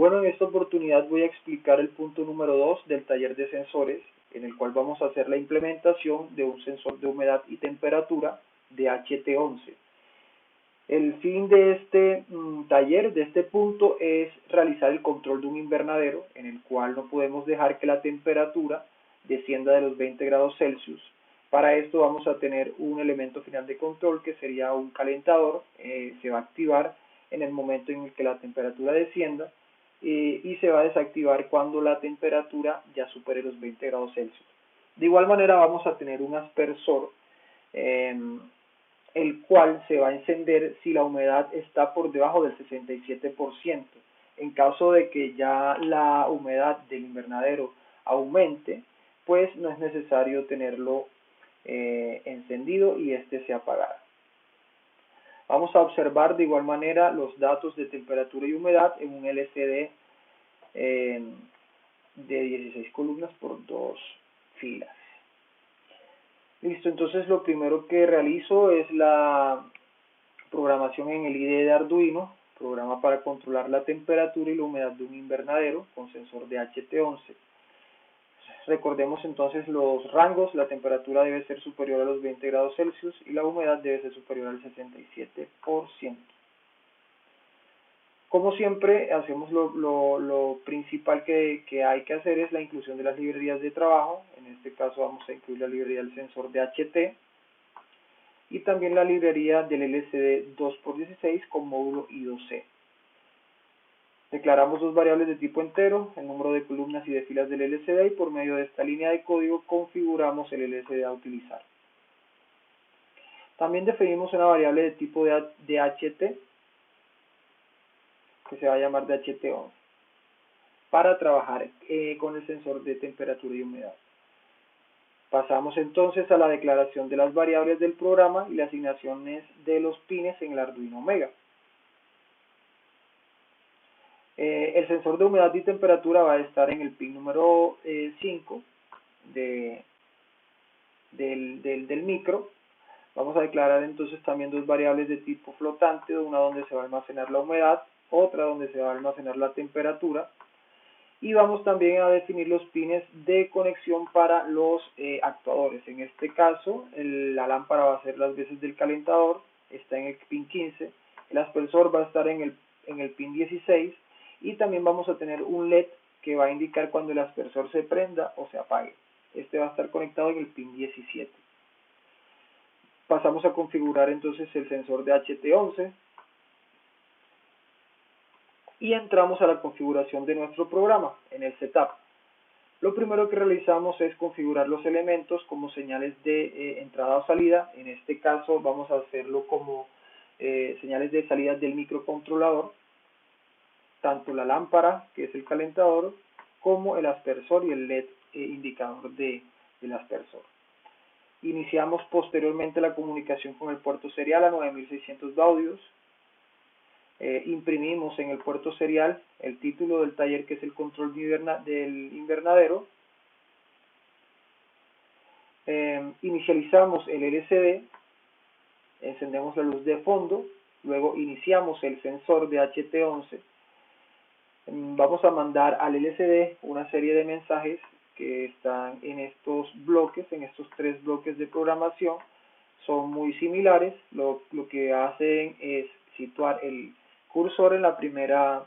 Bueno, en esta oportunidad voy a explicar el punto número 2 del taller de sensores, en el cual vamos a hacer la implementación de un sensor de humedad y temperatura de HT11. El fin de este taller, de este punto, es realizar el control de un invernadero, en el cual no podemos dejar que la temperatura descienda de los 20 grados Celsius. Para esto vamos a tener un elemento final de control que sería un calentador. Se va a activar en el momento en el que la temperatura descienda y se va a desactivar cuando la temperatura ya supere los 20 grados Celsius. De igual manera vamos a tener un aspersor, el cual se va a encender si la humedad está por debajo del 67%. En caso de que ya la humedad del invernadero aumente, pues no es necesario tenerlo encendido y este se apagará. Vamos a observar de igual manera los datos de temperatura y humedad en un LCD de 16 columnas por 2 filas. Listo, entonces lo primero que realizo es la programación en el IDE de Arduino, programa para controlar la temperatura y la humedad de un invernadero con sensor de HT11. Recordemos entonces los rangos: la temperatura debe ser superior a los 20 grados Celsius y la humedad debe ser superior al 67%. Como siempre, hacemos lo principal que hay que hacer es la inclusión de las librerías de trabajo. En este caso vamos a incluir la librería del sensor de HT y también la librería del LCD 2x16 con módulo I2C. Declaramos dos variables de tipo entero, el número de columnas y de filas del LCD, y por medio de esta línea de código configuramos el LCD a utilizar. También definimos una variable de tipo de HT, que se va a llamar de HT11, para trabajar con el sensor de temperatura y humedad. Pasamos entonces a la declaración de las variables del programa y las asignaciones de los pines en el Arduino Omega. El sensor de humedad y temperatura va a estar en el pin número 5 del micro. Vamos a declarar entonces también dos variables de tipo flotante, una donde se va a almacenar la humedad, otra donde se va a almacenar la temperatura. Y vamos también a definir los pines de conexión para los actuadores. En este caso, la lámpara va a ser las veces del calentador, está en el pin 15, el aspersor va a estar en el pin 16, y también vamos a tener un LED que va a indicar cuando el aspersor se prenda o se apague. Este va a estar conectado en el pin 17. Pasamos a configurar entonces el sensor de HT11 y entramos a la configuración de nuestro programa en el setup. Lo primero que realizamos es configurar los elementos como señales de entrada o salida. En este caso vamos a hacerlo como señales de salida del microcontrolador, tanto la lámpara, que es el calentador, como el aspersor y el LED indicador del aspersor. Iniciamos posteriormente la comunicación con el puerto serial a 9600 baudios. Imprimimos en el puerto serial el título del taller, que es el control del invernadero. Inicializamos el LCD, encendemos la luz de fondo, luego iniciamos el sensor de HT11. Vamos a mandar al LCD una serie de mensajes que están en estos bloques, en estos 3 bloques de programación. Son muy similares. Lo que hacen es situar el cursor en la primera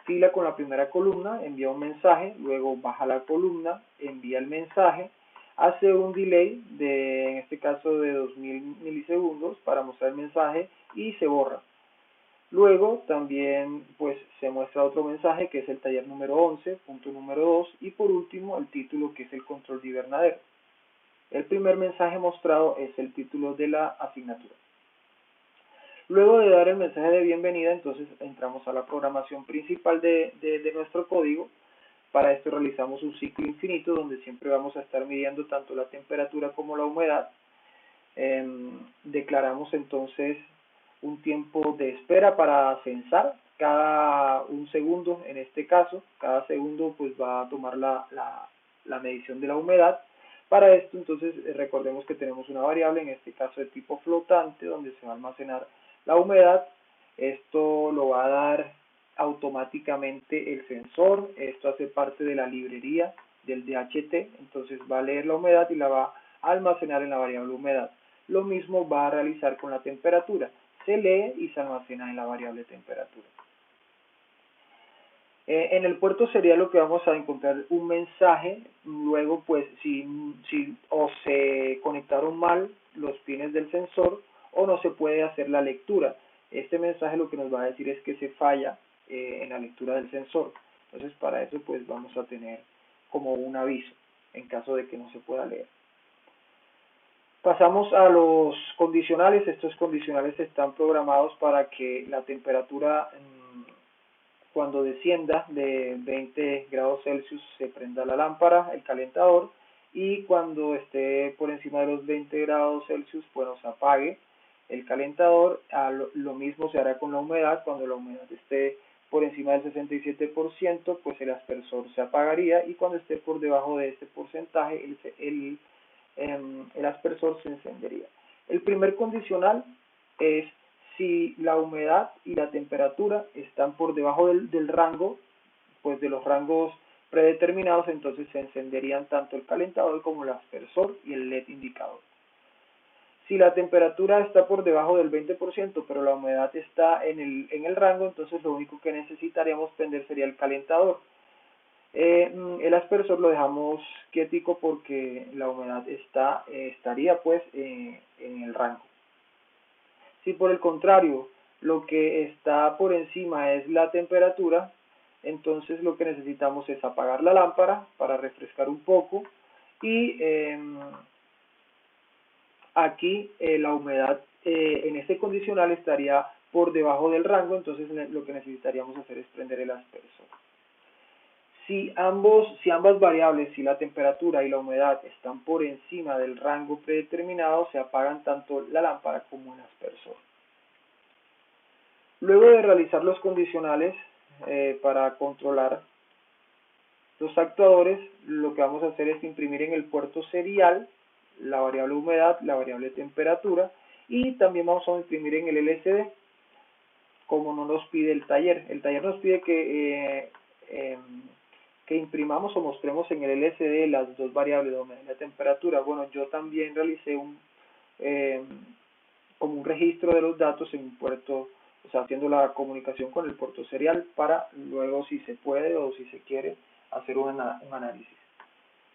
fila con la primera columna, envía un mensaje, luego baja la columna, envía el mensaje, hace un delay en este caso de 2000 milisegundos para mostrar el mensaje y se borra. Luego también pues se muestra otro mensaje, que es el taller número 11, punto número 2, y por último el título, que es el control de invernadero. El primer mensaje mostrado es el título de la asignatura. Luego de dar el mensaje de bienvenida, entonces entramos a la programación principal de nuestro código. Para esto realizamos un ciclo infinito donde siempre vamos a estar midiendo tanto la temperatura como la humedad. Declaramos entonces un tiempo de espera para censar cada un segundo. En este caso, cada segundo pues va a tomar la medición de la humedad. Para esto entonces recordemos que tenemos una variable, en este caso de tipo flotante, donde se va a almacenar la humedad. Esto lo va a dar automáticamente el sensor. Esto hace parte de la librería del DHT, entonces va a leer la humedad y la va a almacenar en la variable humedad. Lo mismo va a realizar con la temperatura, se lee y se almacena en la variable temperatura. En el puerto serial lo que vamos a encontrar un mensaje, luego pues si o se conectaron mal los pines del sensor o no se puede hacer la lectura. Este mensaje lo que nos va a decir es que se falla en la lectura del sensor. Entonces para eso pues vamos a tener como un aviso en caso de que no se pueda leer. Pasamos a los condicionales. Estos condicionales están programados para que la temperatura cuando descienda de 20 grados Celsius se prenda la lámpara, el calentador, y cuando esté por encima de los 20 grados Celsius, bueno, se apague el calentador. Lo mismo se hará con la humedad. Cuando la humedad esté por encima del 67%, pues el aspersor se apagaría, y cuando esté por debajo de este porcentaje, el aspersor se encendería. El primer condicional es si la humedad y la temperatura están por debajo del rango, pues de los rangos predeterminados, entonces se encenderían tanto el calentador como el aspersor y el LED indicador. Si la temperatura está por debajo del 20%, pero la humedad está en el rango, entonces lo único que necesitaríamos prender sería el calentador. El aspersor lo dejamos quietico porque la humedad estaría pues en el rango. Si por el contrario lo que está por encima es la temperatura, entonces lo que necesitamos es apagar la lámpara para refrescar un poco, y aquí la humedad en este condicional estaría por debajo del rango, entonces lo que necesitaríamos hacer es prender el aspersor. Si ambas variables, si la temperatura y la humedad están por encima del rango predeterminado, se apagan tanto la lámpara como el aspersor. Luego de realizar los condicionales para controlar los actuadores, lo que vamos a hacer es imprimir en el puerto serial la variable humedad, la variable temperatura, y también vamos a imprimir en el LCD, como no nos pide el taller. El taller nos pide que imprimamos o mostremos en el LCD las dos variables de humedad y la temperatura. Bueno, yo también realicé como un registro de los datos en un puerto, o sea, haciendo la comunicación con el puerto serial para luego, si se puede o si se quiere, hacer un análisis.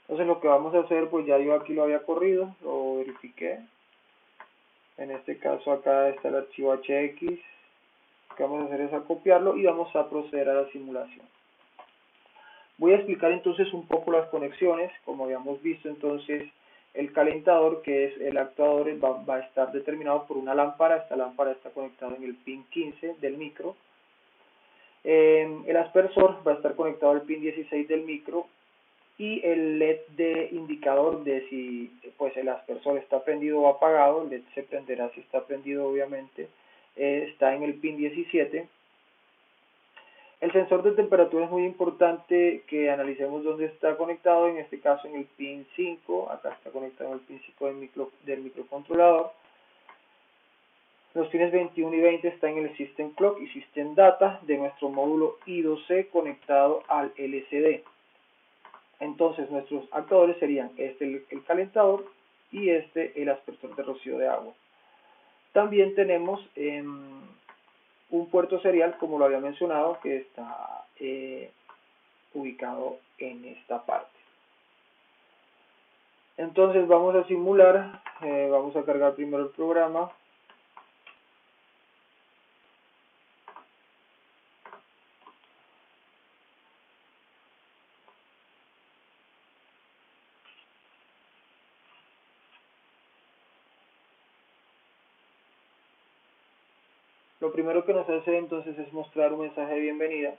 Entonces lo que vamos a hacer, pues ya yo aquí lo había corrido, lo verifiqué. En este caso acá está el archivo HX. Lo que vamos a hacer es copiarlo y vamos a proceder a la simulación. Voy a explicar entonces un poco las conexiones. Como habíamos visto, entonces el calentador, que es el actuador, va a estar determinado por una lámpara. Esta lámpara está conectada en el pin 15 del micro. El aspersor va a estar conectado al pin 16 del micro, y el LED de indicador de si pues el aspersor está prendido o apagado, el LED se prenderá si está prendido, obviamente, está en el pin 17. El sensor de temperatura es muy importante que analicemos dónde está conectado. En este caso en el pin 5, acá está conectado el pin 5 del microcontrolador. Los pines 21 y 20 están en el System Clock y System Data de nuestro módulo I2C conectado al LCD. Entonces nuestros actuadores serían este el calentador y este el aspersor de rocío de agua. También tenemos un puerto serial, como lo había mencionado, que está ubicado en esta parte. Entonces vamos a simular, vamos a cargar primero el programa. Lo primero que nos hace entonces es mostrar un mensaje de bienvenida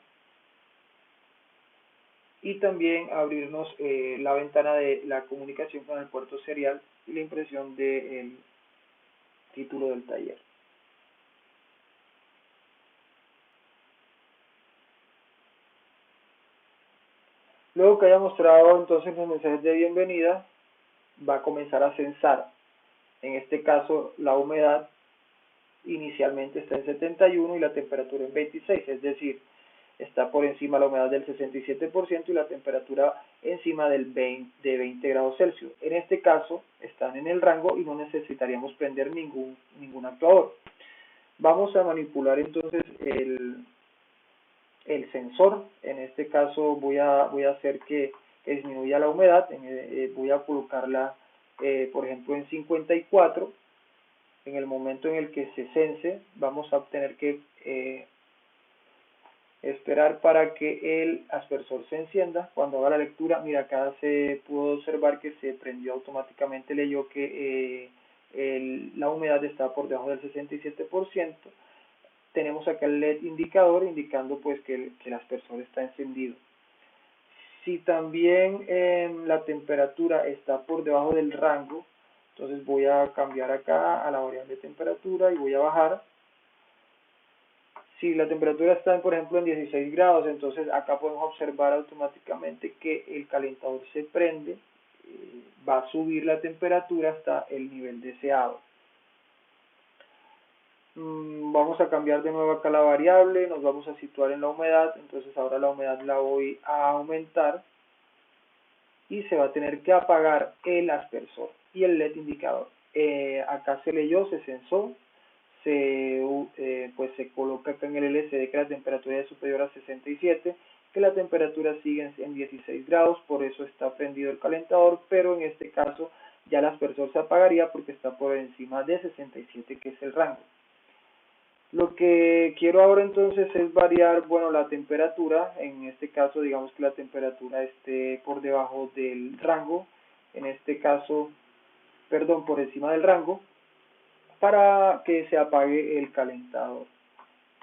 y también abrirnos la ventana de la comunicación con el puerto serial y la impresión del título del taller. Luego que haya mostrado entonces los mensajes de bienvenida, va a comenzar a censar. En este caso la humedad inicialmente está en 71 y la temperatura en 26, es decir, está por encima la humedad del 67% y la temperatura encima de 20 grados Celsius. En este caso están en el rango y no necesitaríamos prender ningún actuador. Vamos a manipular entonces el sensor. En este caso voy a hacer que disminuya la humedad. Voy a colocarla por ejemplo en 54. En el momento en el que se sense, vamos a tener que esperar para que el aspersor se encienda. Cuando haga la lectura, mira, acá se pudo observar que se prendió automáticamente, leyó que la humedad está por debajo del 67%. Tenemos acá el LED indicador indicando pues que el aspersor está encendido. Si también la temperatura está por debajo del rango, entonces voy a cambiar acá a la variable de temperatura y voy a bajar. Si la temperatura está, por ejemplo, en 16 grados, entonces acá podemos observar automáticamente que el calentador se prende, va a subir la temperatura hasta el nivel deseado. Vamos a cambiar de nuevo acá la variable, nos vamos a situar en la humedad, entonces ahora la humedad la voy a aumentar y se va a tener que apagar el aspersor y el LED indicador. Acá se leyó, se sensó, pues se coloca acá en el LCD que la temperatura es superior a 67, que la temperatura sigue en 16 grados, por eso está prendido el calentador, pero en este caso ya el aspersor se apagaría porque está por encima de 67, que es el rango. Lo que quiero ahora entonces es variar, bueno, la temperatura. En este caso, digamos que la temperatura esté por debajo del rango, en este caso, perdón, por encima del rango, para que se apague el calentador.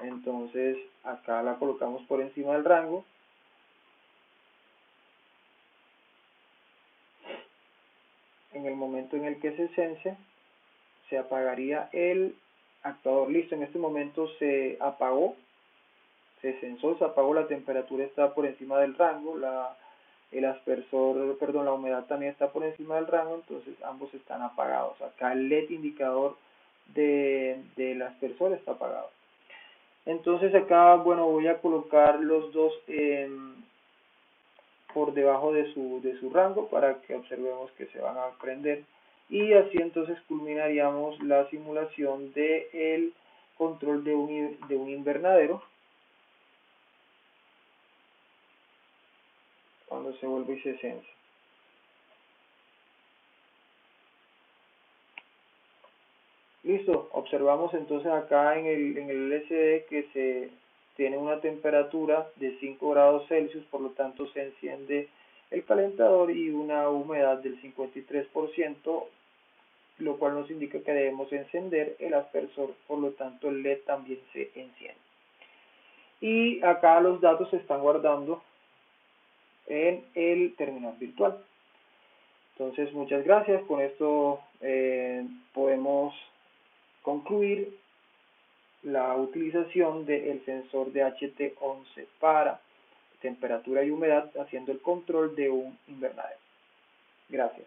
Entonces, acá la colocamos por encima del rango. En el momento en el que se sense, se apagaría el actuador. Listo, en este momento se apagó, se sensó, se apagó, la temperatura está por encima del rango, el aspersor, perdón, la humedad también está por encima del rango, entonces ambos están apagados. Acá el LED indicador del aspersor está apagado. Entonces acá, bueno, voy a colocar los dos por debajo de su rango para que observemos que se van a prender. Y así entonces culminaríamos la simulación del control de un invernadero cuando se vuelve y se sense. Listo, observamos entonces acá en el LCD que se tiene una temperatura de 5 grados Celsius, por lo tanto se enciende el calentador y una humedad del 53%, lo cual nos indica que debemos encender el aspersor, por lo tanto el LED también se enciende. Y acá los datos se están guardando en el terminal virtual. Entonces, muchas gracias. Con esto podemos concluir la utilización del sensor de HT11 para temperatura y humedad haciendo el control de un invernadero. Gracias.